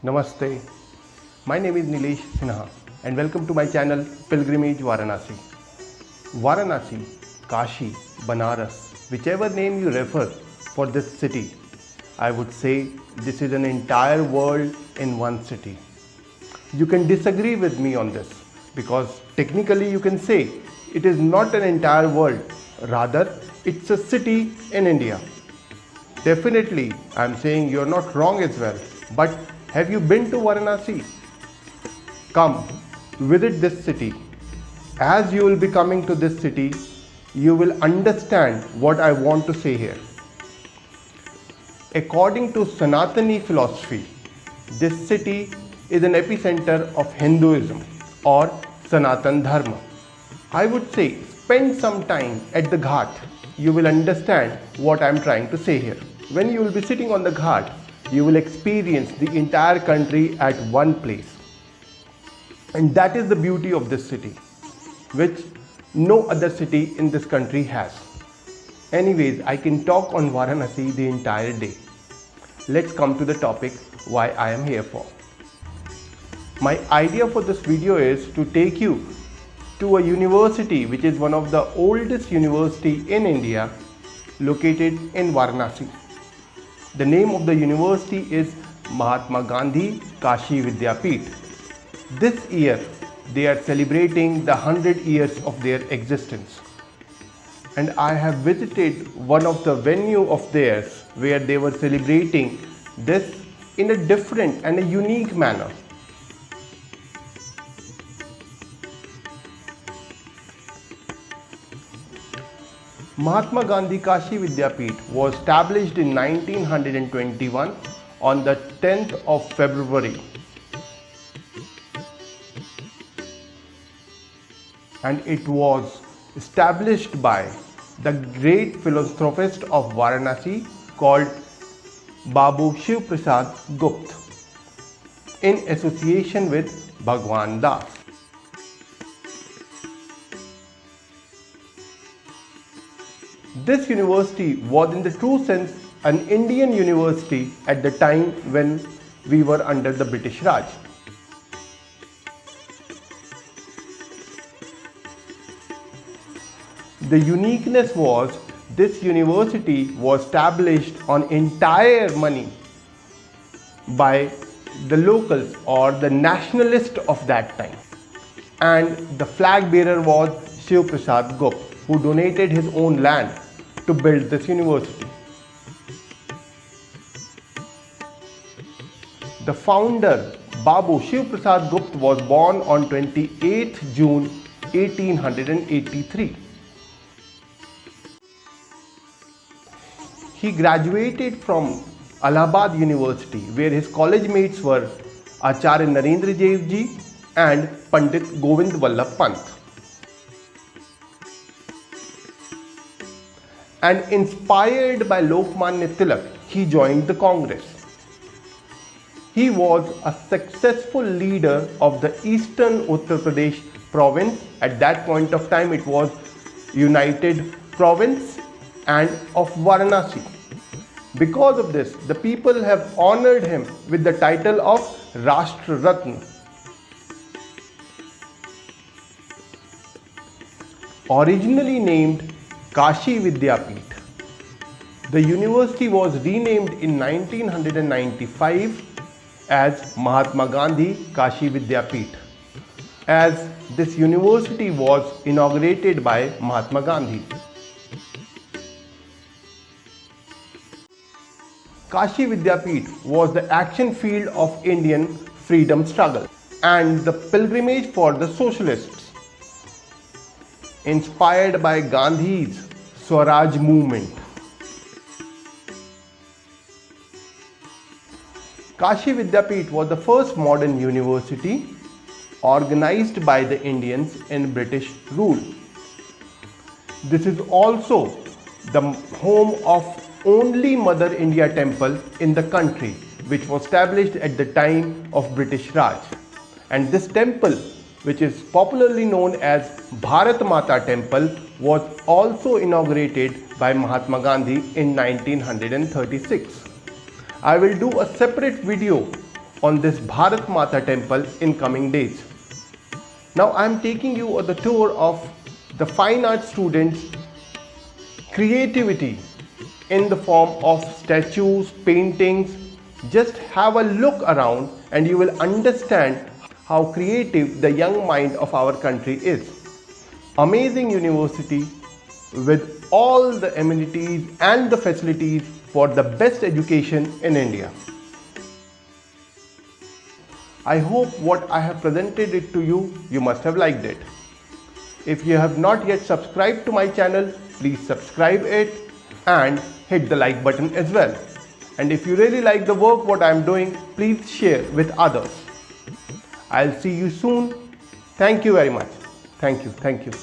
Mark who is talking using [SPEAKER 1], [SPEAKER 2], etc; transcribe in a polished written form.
[SPEAKER 1] Namaste. My name is Nilesh Sinha and welcome to my channel Pilgrimage Varanasi. Varanasi, Kashi, Banaras, whichever name you refer for this city, I would say this is an entire world in one city. You can disagree with me on this because technically you can say it is not an entire world, rather it's a city in India. Definitely I am saying you are not wrong as well, but have you been to Varanasi? Come, visit this city. As you will be coming to this city, you will understand what I want to say here. According to Sanatani philosophy, this city is an epicenter of Hinduism or Sanatan Dharma. I would say spend some time at the Ghat. You will understand what I am trying to say here. When you will be sitting on the Ghat, you will experience the entire country at one place. And that is the beauty of this city, which no other city in this country has. Anyways, I can talk on Varanasi the entire day. Let's come to the topic why I am here for. My idea for this video is to take you to a university which is one of the oldest university in India, located in Varanasi. The name of the university is Mahatma Gandhi Kashi Vidyapeeth. This year they are celebrating the 100 years of their existence. And I have visited one of the venue of theirs where they were celebrating this in a different and a unique manner. Mahatma Gandhi Kashi Vidyapeeth was established in 1921 on the 10th of February. And it was established by the great philanthropist of Varanasi called Babu Shiv Prasad Gupta in association with Bhagwan Das. This university was in the true sense an Indian university at the time when we were under the British Raj. The uniqueness was this university was established on entire money by the locals or the nationalists of that time. And the flag bearer was Shiv Prasad Gupta, who donated his own land to build this university. The founder Babu Shiv Prasad Gupta was born on 28th June 1883. He graduated from Allahabad University, where his college mates were Acharya Narendra Dev Ji and Pandit Govind Vallabh Pant. And inspired by Lokmanya Tilak, he joined the Congress. He was a successful leader of the Eastern Uttar Pradesh province. At that point of time, it was United Province and of Varanasi. Because of this, the people have honored him with the title of Rashtra Ratna. Originally named Kashi Vidyapeeth, the university was renamed in 1995 as Mahatma Gandhi Kashi Vidyapeeth, as this university was inaugurated by Mahatma Gandhi. Kashi Vidyapeeth was the action field of Indian freedom struggle and the pilgrimage for the socialists, inspired by Gandhi's Swaraj movement. Kashi Vidyapeeth was the first modern university organized by the Indians in British rule. This is also the home of only Mother India temple in the country, which was established at the time of British Raj. And this temple which is popularly known as Bharat Mata Temple, was also inaugurated by Mahatma Gandhi in 1936. I will do a separate video on this Bharat Mata Temple in coming days. Now I am taking you on the tour of the fine art students' creativity in the form of statues, paintings. Just have a look around and you will understand how creative the young mind of our country is. Amazing university with all the amenities and the facilities for the best education in India. I hope what I have presented it to you, you must have liked it. If you have not yet subscribed to my channel, please subscribe it and hit the like button as well. And if you really like the work what I am doing, please share with others. I'll see you soon. Thank you very much. Thank you.